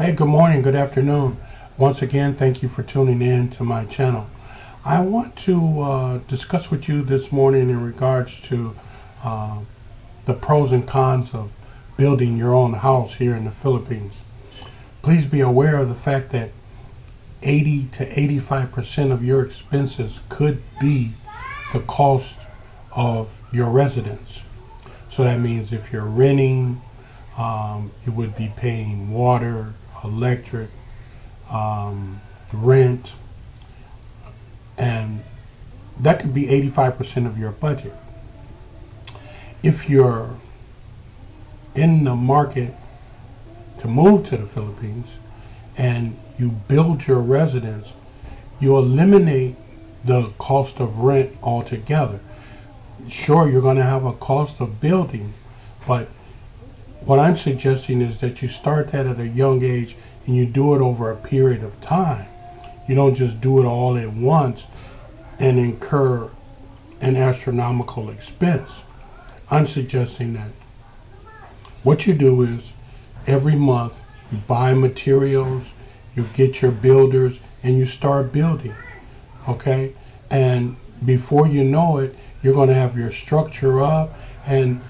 Hey, good morning, good afternoon. Once again, thank you for tuning in to my channel. I want to discuss with you this morning in regards to uh, the pros and cons of building your own house here in the Philippines. Please be aware of the fact that 80 to 85% of your expenses could be the cost of your residence. So that means if you're renting, you would be paying water, electric, rent, and that could be 85% of your budget. If you're in the market to move to the Philippines and you build your residence, you eliminate the cost of rent altogether. Sure, you're going to have a cost of building, but what I'm suggesting is that you start that at a young age and you do it over a period of time. You don't just do it all at once and incur an astronomical expense. I'm suggesting that what you do is every month you buy materials, you get your builders, and you start building. Okay? And before you know it, you're going to have your structure up, and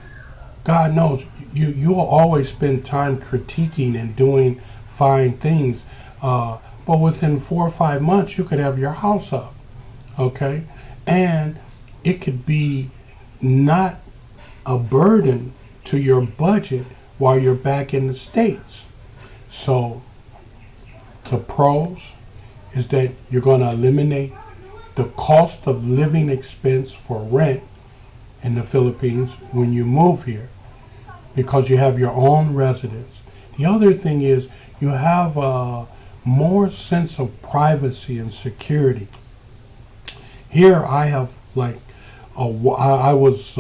God knows you'll always spend time critiquing and doing fine things. But within 4 or 5 months, you could have your house up. Okay? And it could be not a burden to your budget while you're back in the States. So the pros is that you're going to eliminate the cost of living expense for rent in the Philippines when you move here because you have your own residence. The other thing is you have a more sense of privacy and security. Here I have I was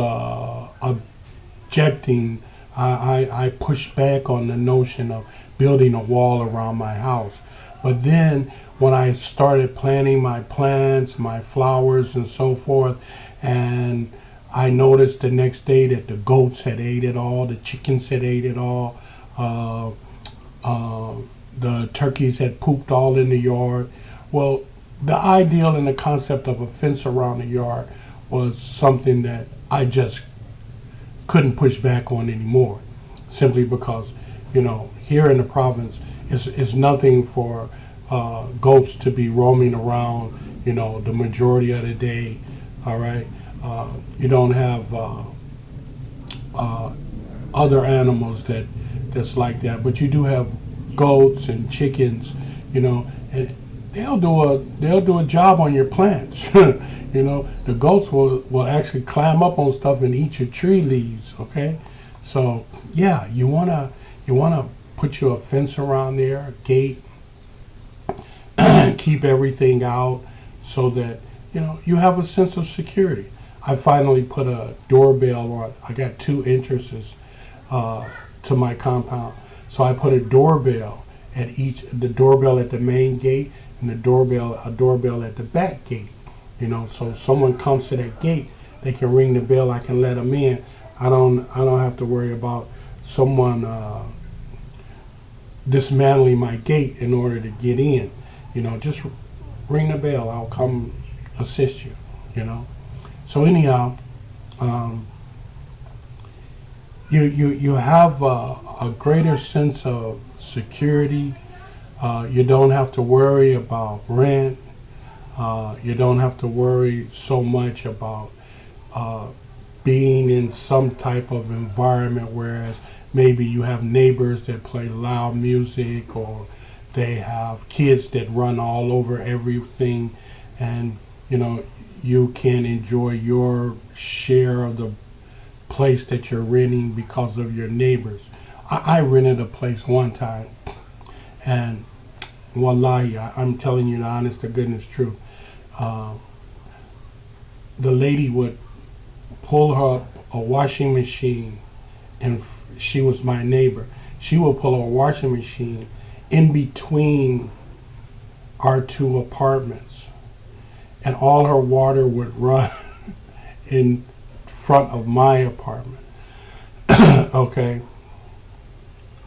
objecting. I pushed back on the notion of building a wall around my house. But then when I started planting my plants, my flowers and so forth, and I noticed the next day that the goats had ate it all, the chickens had ate it all, the turkeys had pooped all in the yard. Well, the ideal and the concept of a fence around the yard was something that I just couldn't push back on anymore, simply because, here in the province, it's nothing for goats to be roaming around, the majority of the day. All right, you don't have other animals that's like that, but you do have goats and chickens, and they'll do a job on your plants. The goats will actually climb up on stuff and eat your tree leaves. Okay, so yeah, you wanna put you a fence around there, a gate, keep everything out so that you have a sense of security. I finally put a doorbell on. I got 2 entrances to my compound, so I put a doorbell at the doorbell at the main gate and a doorbell at the back gate. So if someone comes to that gate, they can ring the bell. I can let them in. I don't have to worry about someone dismantling my gate in order to get in. Just ring the bell. I'll come assist you. So anyhow, you have a greater sense of security. You don't have to worry about rent. You don't have to worry so much about being in some type of environment, whereas maybe you have neighbors that play loud music, or they have kids that run all over everything, and you can enjoy your share of the place that you're renting because of your neighbors. I rented a place one time, and wallahi, I'm telling you the honest to goodness truth. The lady would pull her a washing machine, and she was my neighbor. She would pull a washing machine in between our 2 apartments, and all her water would run in front of my apartment. Okay,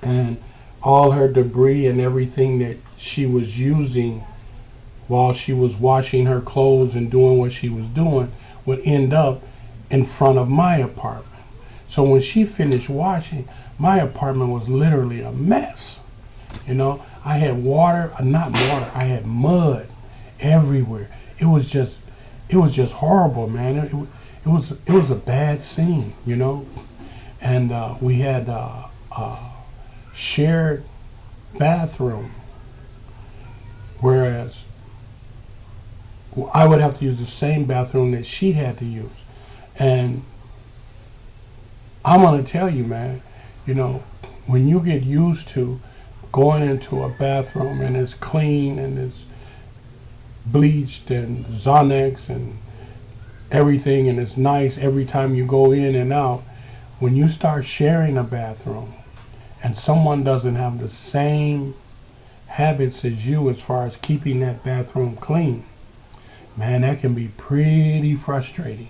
and all her debris and everything that she was using while she was washing her clothes and doing what she was doing would end up in front of my apartment. So when she finished washing, my apartment was literally a mess. You know, I had not water, I had mud everywhere. It was just horrible, man. It was a bad scene, you know. And we had a shared bathroom, whereas I would have to use the same bathroom that she had to use. And I'm gonna tell you, man, you know, when you get used to going into a bathroom and it's clean and it's bleached and Zonex and everything and it's nice every time you go in and out, when you start sharing a bathroom and someone doesn't have the same habits as you as far as keeping that bathroom clean, man, that can be pretty frustrating.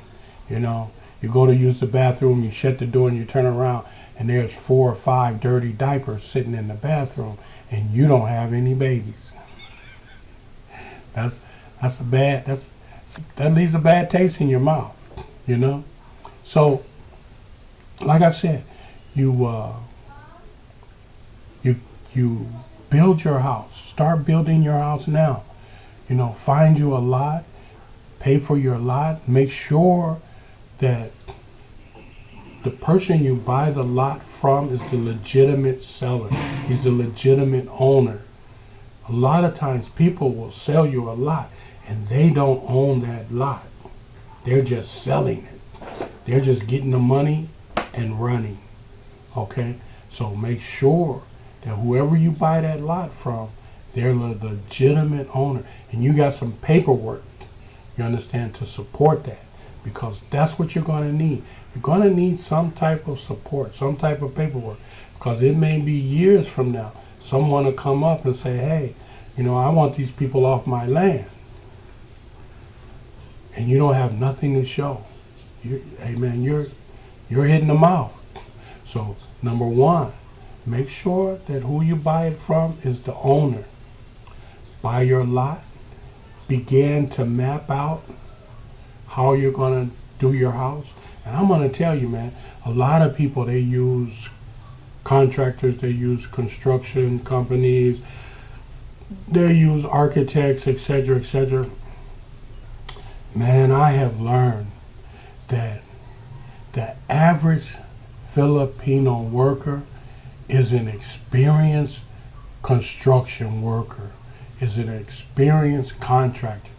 You know, you go to use the bathroom, you shut the door and you turn around and there's 4 or 5 dirty diapers sitting in the bathroom and you don't have any babies. That leaves a bad taste in your mouth, you know? So, like I said, you build your house. Start building your house now. You know, find you a lot, pay for your lot, make sure that the person you buy the lot from is the legitimate seller. He's the legitimate owner. A lot of times people will sell you a lot and they don't own that lot. They're just selling it. They're just getting the money and running. Okay? So make sure that whoever you buy that lot from, they're the legitimate owner. And you got some paperwork, you understand, to support that. Because that's what you're going to need. You're going to need some type of support, some type of paperwork. Because it may be years from now, someone will come up and say, hey, you know, I want these people off my land. And you don't have nothing to show. Hey, man, you're hitting them out. So, number one, make sure that who you buy it from is the owner. Buy your lot. Begin to map out how you're going to do your house. And I'm going to tell you, man, a lot of people, they use contractors, they use construction companies, they use architects, etc., etc. Man, I have learned that the average Filipino worker is an experienced construction worker, is an experienced contractor.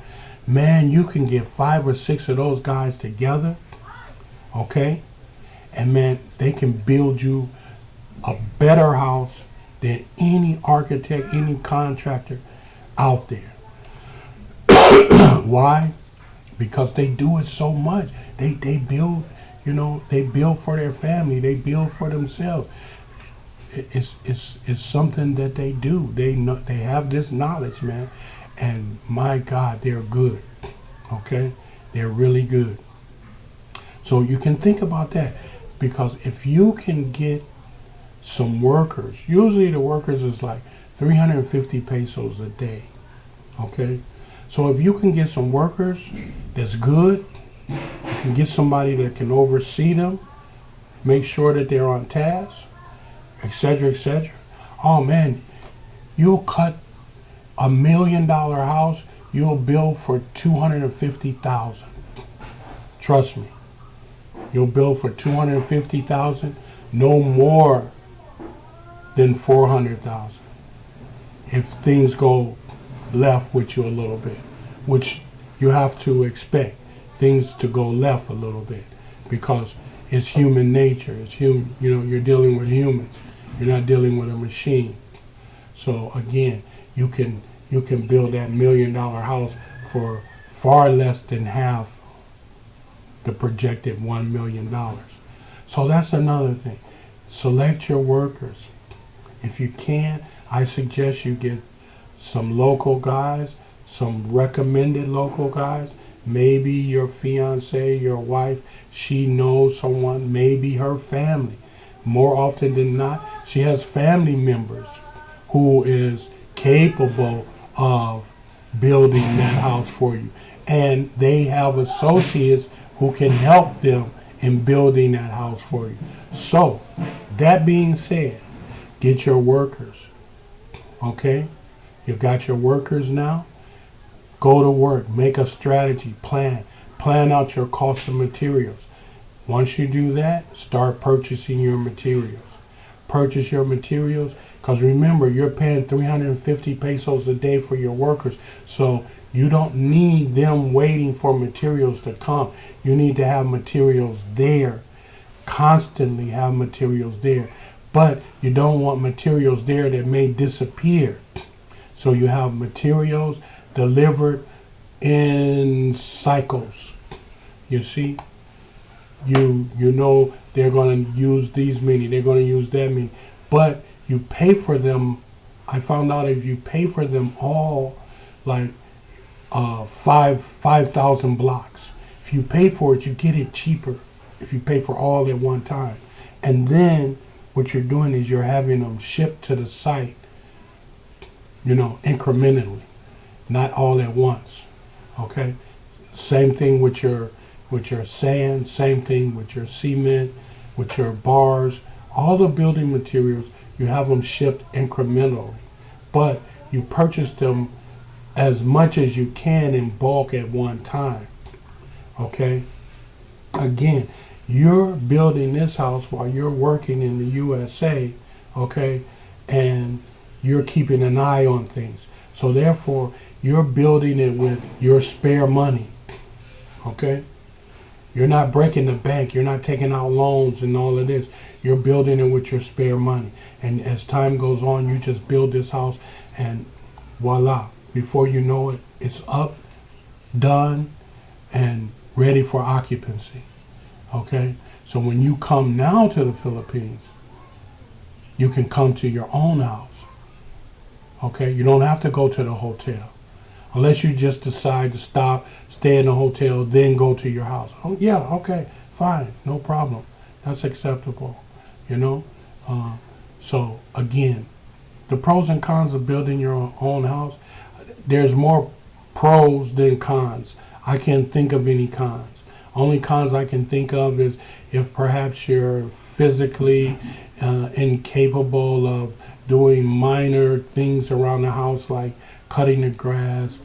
Man, you can get 5 or 6 of those guys together, okay? And man, they can build you a better house than any architect, any contractor out there. Why? Because they do it so much. They build, you know, they build for their family. They build for themselves. It's something that they do. They have this knowledge, man. And my God, they're good. Okay? They're really good. So you can think about that. Because if you can get some workers, usually the workers is like 350 pesos a day. Okay? So if you can get some workers that's good, you can get somebody that can oversee them, make sure that they're on task, etc., etc. Oh man, you'll cut $1 million house, you'll build for 250,000. Trust me. You'll build for 250,000, no more than 400,000. If things go left with you a little bit, which you have to expect things to go left a little bit, because it's human nature. It's human. You know, you're dealing with humans. You're not dealing with a machine. So again, you can build that $1 million house for far less than half the projected $1 million. So that's another thing. Select your workers. If you can, I suggest you get some local guys, some recommended local guys. Maybe your fiance, your wife, she knows someone, maybe her family. more often than not, she has family members who is capable of building that house for you. And they have associates who can help them in building that house for you. So, that being said, get your workers. Okay? You got your workers now? Go to work. Make a strategy. Plan out your cost of materials. Once you do that, start purchasing your materials. Purchase your materials, because remember, you're paying 350 pesos a day for your workers. So you don't need them waiting for materials to come. You need to have materials there. Constantly have materials there. But you don't want materials there that may disappear. So you have materials delivered in cycles. You see? You know they're going to use these many, they're going to use that many. But you pay for them. I found out if you pay for them all, like 5,000 blocks, if you pay for it, you get it cheaper if you pay for all at one time. And then what you're doing is you're having them shipped to the site, incrementally, not all at once. Okay? Same thing with your sand, same thing with your cement, with your bars, all the building materials, you have them shipped incrementally. But you purchase them as much as you can in bulk at one time. Okay? Again, you're building this house while you're working in the USA, okay? And you're keeping an eye on things. So therefore, you're building it with your spare money, okay? You're not breaking the bank. You're not taking out loans and all of this. You're building it with your spare money. And as time goes on, you just build this house and voila. Before you know it, it's up, done, and ready for occupancy. Okay? So when you come now to the Philippines, you can come to your own house. Okay? You don't have to go to the hotel. Unless you just decide to stop, stay in the hotel, then go to your house. Oh, yeah, okay, fine, no problem. That's acceptable, So, again, the pros and cons of building your own house, there's more pros than cons. I can't think of any cons. Only cons I can think of is if perhaps you're physically incapable of doing minor things around the house like cutting the grass,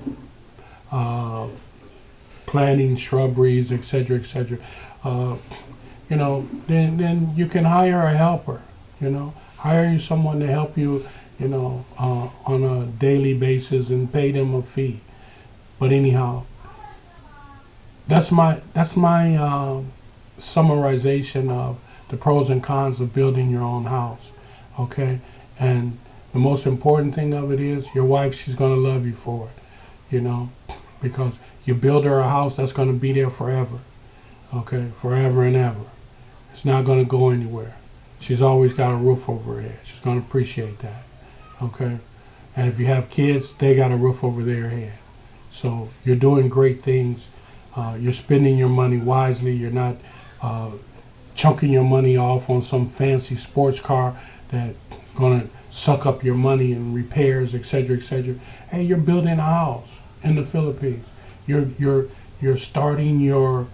planting shrubberies, etc., etc. Then you can hire a helper. Hire someone to help you, on a daily basis and pay them a fee. But anyhow, that's my summarization of the pros and cons of building your own house. Okay, and the most important thing of it is your wife, she's going to love you for it, because you build her a house that's going to be there forever, okay, forever and ever. It's not going to go anywhere. She's always got a roof over her head. She's going to appreciate that, okay? And if you have kids, they got a roof over their head. So you're doing great things. You're spending your money wisely. You're not chunking your money off on some fancy sports car that's going to suck up your money in repairs, etc., etc. Hey, you're building a house in the Philippines. You're starting your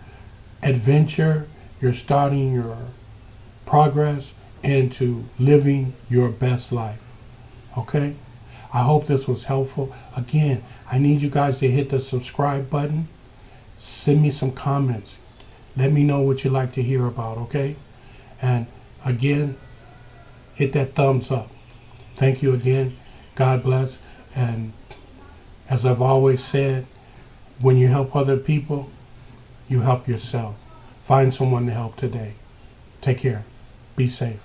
adventure. You're starting your progress into living your best life. Okay? I hope this was helpful. Again, I need you guys to hit the subscribe button. Send me some comments. Let me know what you'd like to hear about, okay? And again, hit that thumbs up. Thank you again. God bless. And as I've always said, when you help other people, you help yourself. Find someone to help today. Take care. Be safe.